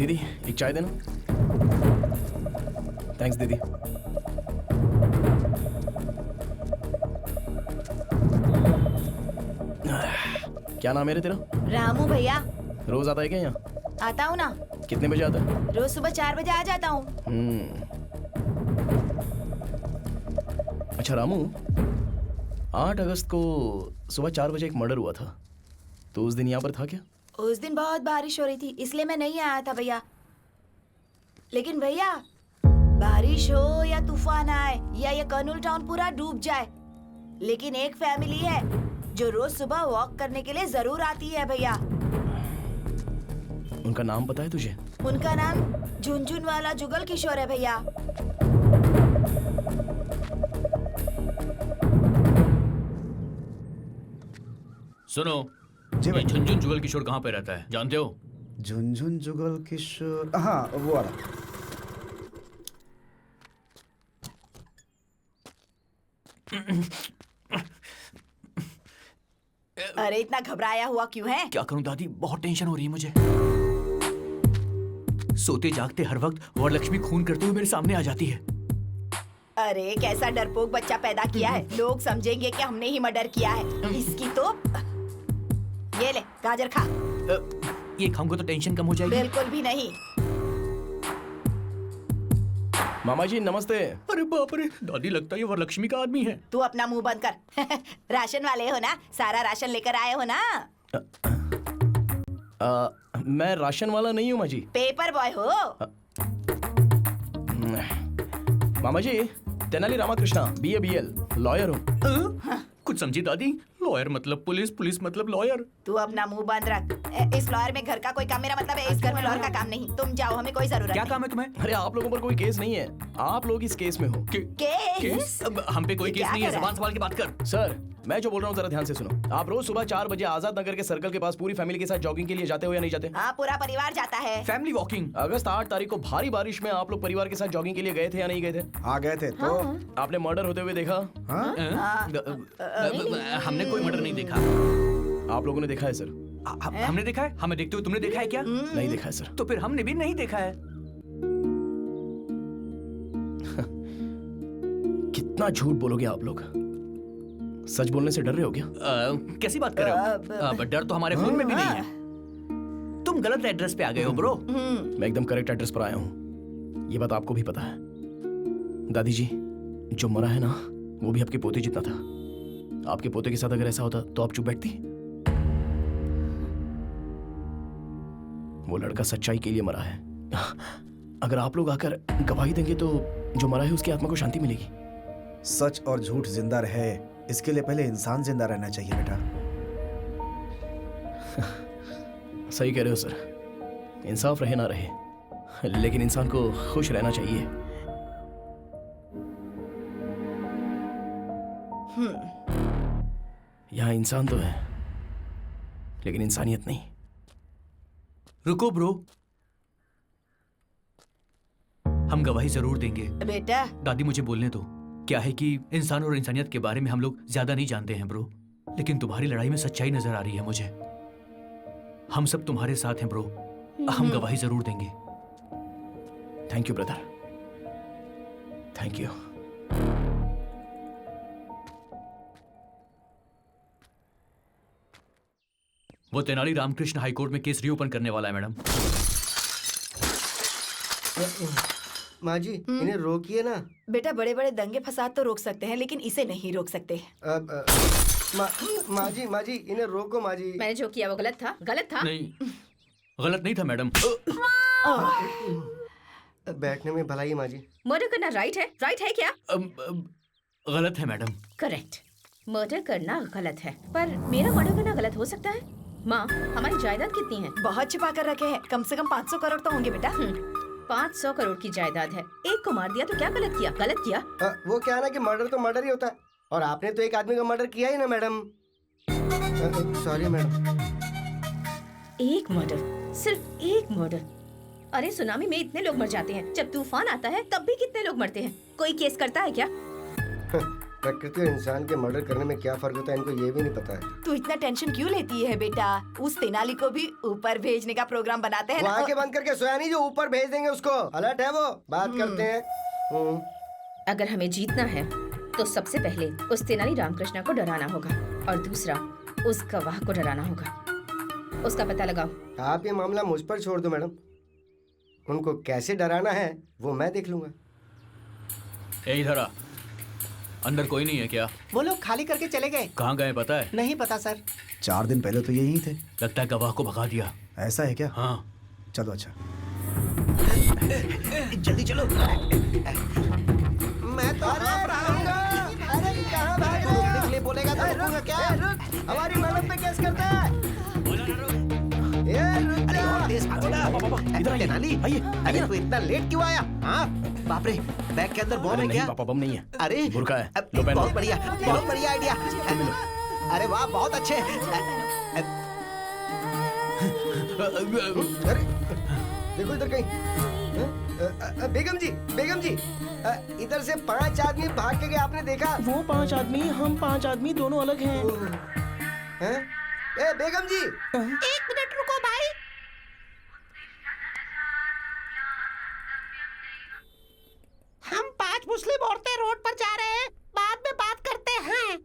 दीदी एक चाय देना। थैंक्स दीदी। क्या नाम है रे तेरा? रामू भैया। रोज आता है क्या यहाँ? आता हूँ ना। कितने बजे आता है? रोज सुबह 4 बजे आ जाता हूँ। अच्छा रामू, 8 अगस्त को सुबह 4 बजे एक मर्डर हुआ था, तो उस दिन यहाँ पर था क्या? उस दिन बहुत बारिश हो रही थी, इसलिए मैं नहीं आया था भैया। लेकिन भैया, बारिश हो या तूफान आए या ये कर्नूल टाउन पूरा डूब जाए, लेकिन एक फैमिली है जो रोज सुबह वॉक करने के लिए जरूर आती है भैया। उनका नाम पता है तुझे? उनका नाम झुनझुन वाला जुगल किशोर है भैया। सुनो जी भाई। झुनझुन जुगल किशोर कहाँ पे रहता है जानते हो? झुनझुन जुगल किशोर, हाँ वो वाला। अरे इतना घबराया हुआ क्यों है? क्या करूं दादी, बहुत टेंशन हो रही है मुझे। सोते जागते हर वक्त वरलक्ष्मी खून करते हुए मेरे सामने आ जाती है। अरे कैसा डरपोक बच्चा पैदा किया है, लोग समझेंगे कि हमने ही मर्डर किया है। इसकी तो ये ले गाजर खा। ये खाऊंगा तो टेंशन कम हो जाएगी? बिल्कुल भी नहीं। मामा जी नमस्ते। अरे बाप रे, दादी लगता है ये वरलक्ष्मी का आदमी है। तू अपना मुंह बंद कर। राशन वाले हो ना, सारा राशन लेकर आए हो ना? मैं राशन वाला नहीं हूँ माँ जी। पेपर बॉय हो। मामा जी Tenali Ramakrishna BA BL lawyer हूँ। कुछ समझी दादी? लॉयर मतलब पुलिस, पुलिस मतलब लॉयर। तू अपना मुंह बंद रख। इस लॉयर में घर का कोई काम, मेरा मतलब है इस घर में लॉयर का काम नहीं। तुम जाओ, हमें कोई जरूरत क्या नहीं। काम है तुम्हें? अरे आप लोगों पर कोई केस नहीं है, आप लोग इस केस में हो। केस? अब हम पे कोई ये केस क्या नहीं है, कर रहा जबान संभाल के बात कर। सर मैं जो बोल रहा हूँ जरा ध्यान से सुनो। आप रोज सुबह 4 बजे आजाद नगर के सर्कल के पास पूरी फैमिली के साथ जॉगिंग के लिए जाते हो या नहीं जाते? हाँ, पूरा परिवार जाता है। Family walking. अगस्त 8 तारीख को भारी बारिश में आप लोग परिवार के साथ जॉगिंग के लिए गए थे या नहीं गए थे? आ गए थे तो। आपने मर्डर होते हुए देखा? हाँ हमने कोई मर्डर नहीं देखा। आप लोगों ने देखा है सर? हमने देखा है? हमें देखते हुए तुमने देखा है क्या? नहीं देखा है सर। तो फिर हमने भी नहीं देखा है। कितना झूठ बोलोगे आप लोग? सच बोलने से डर रहे हो क्या? कैसी बात कर रहे हो? डर तो हमारे खून में भी नहीं है। तुम गलत एड्रेस पे आ गए हो ब्रो। मैं एकदम करेक्ट एड्रेस पर आया हूँ, ये बात आपको भी पता है। दादी जी जो मरा है ना, वो भी आपके पोते जितना था। आपके पोते के साथ अगर ऐसा होता तो आप चुप बैठती? वो लड़का सच्चाई के लिए मरा है। अगर आप लोग आकर गवाही देंगे तो जो मरा है उसकी आत्मा को शांति मिलेगी। सच और झूठ जिंदा रहे, इसके लिए पहले इंसान जिंदा रहना चाहिए बेटा। सही कह रहे हो सर, इंसाफ रहे ना रहे, लेकिन इंसान को खुश रहना चाहिए। यहाँ इंसान तो है लेकिन इंसानियत नहीं। रुको ब्रो, हम गवाही जरूर देंगे। बेटा दादी मुझे बोलने दो। क्या है कि इंसान और इंसानियत के बारे में हम लोग ज्यादा नहीं जानते हैं ब्रो, लेकिन तुम्हारी लड़ाई में सच्चाई नजर आ रही है मुझे। हम सब तुम्हारे साथ हैं ब्रो, हम गवाही जरूर देंगे। Thank you brother, thank you. वो तेनाली रामकृष्ण हाईकोर्ट में केस रीओपन करने वाला है मैडम। माँ जी इन्हें रोकिए ना। बेटा, बड़े बड़े दंगे फसाद तो रोक सकते हैं, लेकिन इसे नहीं रोक सकते। माँ जी इन्हें रोको माँ जी। मैंने जो किया वो गलत था, गलत था। नहीं, गलत नहीं था मैडम। बैठने में भलाई माँ जी। मर्डर करना राइट है क्या? गलत है मैडम। करेक्ट, मर्डर करना गलत है, पर मेरा मर्डर करना गलत हो सकता है? माँ, हमारी जायदाद कितनी है? बहुत छिपा कर रखे हैं, कम से कम 500 करोड़ तो होंगे बेटा। 500 करोड़ की जायदाद है, एक को मार दिया तो क्या गलत किया? गलत किया। वो क्या है ना कि मर्डर तो मर्डर ही होता है, और आपने तो एक आदमी का मर्डर किया ही ना मैडम। Sorry madam. एक मर्डर, सिर्फ एक मर्डर। अरे सुनामी में इतने लोग मर जाते हैं, जब तूफान आता है तब भी कितने लोग मरते हैं। कोई केस करता है क्या? प्रकृति और इंसान के मर्डर करने में क्या फर्क होता है इनको ये भी नहीं पता है। तू इतना टेंशन क्यों लेती है बेटा? उस तेनाली को भी ऊपर भेजने का प्रोग्राम बनाते हैं वो ना। आंखें बंद करके सोया नहीं जो ऊपर भेज देंगे उसको। अलर्ट है वो, बात करते हैं। अगर हमें जीतना है तो सबसे पहले उस तेनाली रामकृष्ण को डराना होगा और दूसरा उस गवाह को डराना होगा। उसका पता लगाओ। आप ये मामला मुझ पर छोड़ दो मैडम, उनको कैसे डराना है वो मैं देख लूंगा। ए इधर आ। अंदर कोई नहीं है क्या? वो लोग खाली करके चले गए। कहाँ गए पता है? नहीं पता सर। 4 दिन पहले तो यही थे। लगता है गवाह को भगा दिया। ऐसा है क्या? हाँ। चलो अच्छा। जल्दी चलो। मैं तो अरे कहाँ भाग रहे हो? रोकने के लिए बोलेगा तो रुकूंगा क्या? हमारी मैडम पे केस करता है। ये रुक जा। और तेज भागो ना। इधर आइए। तेनाली, आइए, अरे तू इतना लेट क्यों आया? हाँ बाप रे, बैग के अंदर बॉम्ब अरे है नहीं क्या? पापा, बम नहीं है। अरे बुर्का है। अब लो पहन लो। बहुत बढ़िया, बहुत बढ़िया आइडिया। अरे वाह बहुत अच्छे। अरे देखो इधर कहीं। बेगम जी, बेगम जी, इधर से 5 आदमी भाग के गए, आपने देखा? वो 5 आदमी, हम 5 आदमी दोनों अलग हैं। हैं? ए बेगम जी, 1 मिनट रुको भाई। हम 5 मुस्लिम औरतें रोड पर जा रहे हैं, बाद में बात करते हैं।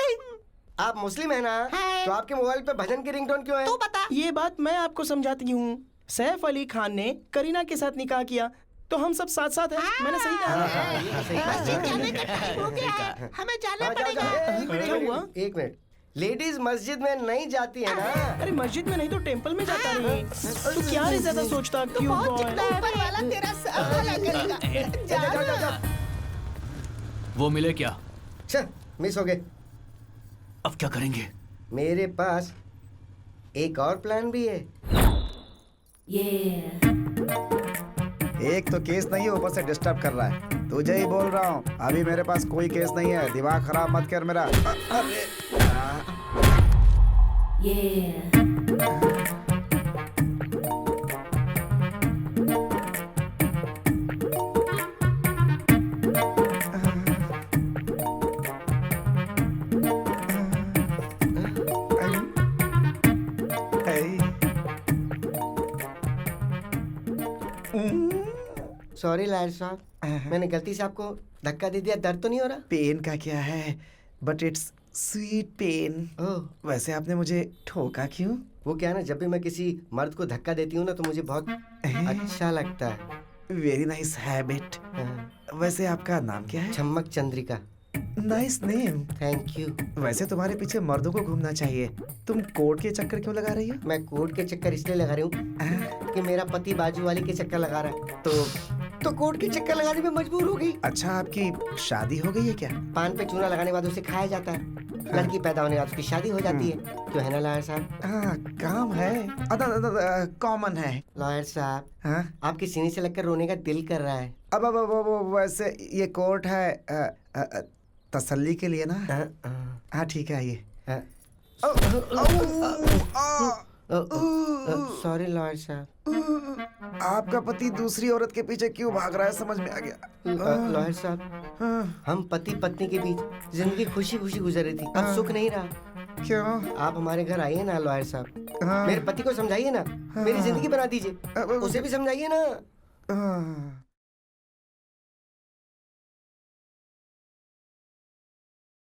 आप मुस्लिम है ना? है। तो आपके मोबाइल पे भजन की रिंगटोन क्यों है? तू बता। ये बात मैं आपको समझाती हूँ। सैफ अली खान ने करीना के साथ निकाह किया, तो हम सब साथ साथ हैं। मैंने सही कहा ना? मस्जिद जाने का टाइम हो गया है, हमें जाना हाँ, जाओ, पड़ेगा। जाओ। एक मिनट, क्या एक मिनट, हुआ? एक मिनट। लेडीज मस्जिद में नहीं जाती है ना? अरे मस्जिद में नहीं तो टेंपल में जाता रहे। तू क्या रे ज्यादा सोचता क्यों बहुत बॉय? चिकना ऊपर वाला तेरा सर भला करेगा। जाओ, जाओ, जाओ, जाओ। वो मिले क्या? अच्छा, मिस हो गए। अब क्या करेंगे? मेरे पास एक और प्लान भी है। एक तो केस नहीं है, ऊपर से डिस्टर्ब कर रहा है। तुझे ही बोल रहा हूँ, अभी मेरे पास कोई केस नहीं है। दिमाग खराब मत कर मेरा। अरे सॉरी लायर साहब, मैंने गलती से आपको धक्का दे दिया। दर्द तो नहीं हो रहा? पेन का क्या है, बट इट्स स्वीट पेन। ओह, वैसे आपने मुझे ठोका क्यों? वो क्या है ना, जब भी मैं किसी मर्द को धक्का देती हूँ ना तो मुझे बहुत अच्छा लगता है। Very nice habit. हाँ, वैसे आपका नाम क्या है? चमक Chandrika. Nice name. Thank you. वैसे तुम्हारे पीछे मर्दों को घूमना चाहिए। तुम कोर्ट के चक्कर क्यों लगा रही हो? मैं कोर्ट के चक्कर इसलिए लगा रही हूँ कि मेरा पति बाजू वाली के चक्कर लगा रहा है, तो कोर्ट के चक्कर लगाने में मजबूर हो गई। अच्छा, आपकी शादी हो गई है क्या? पान पे चूना लगाने के बाद उसे खाया जाता है, लड़की पैदा होने के बाद उसकी शादी हो जाती है। क्यों है ना लॉयर साहब? हाँ, काम है, कॉमन है। लॉयर साहब, हाँ? आपके सीने से लगकर रोने का दिल कर रहा है। अब वैसे ये कोर्ट है तसल्ली के लिए ना। हाँ ठीक है, आइए। सॉरी लॉयर साहब। आपका पति दूसरी औरत के पीछे क्यों भाग रहा है, समझ में आ गया। लॉयर साहब, हाँ, हम पति पत्नी के बीच जिंदगी खुशी खुशी गुजर रही थी, अब सुख नहीं रहा। क्यों? आप हमारे घर आइए ना लॉयर साहब, हाँ, मेरे पति को समझाइए ना, मेरी जिंदगी बना दीजिए, उसे भी समझाइए ना। हाँ।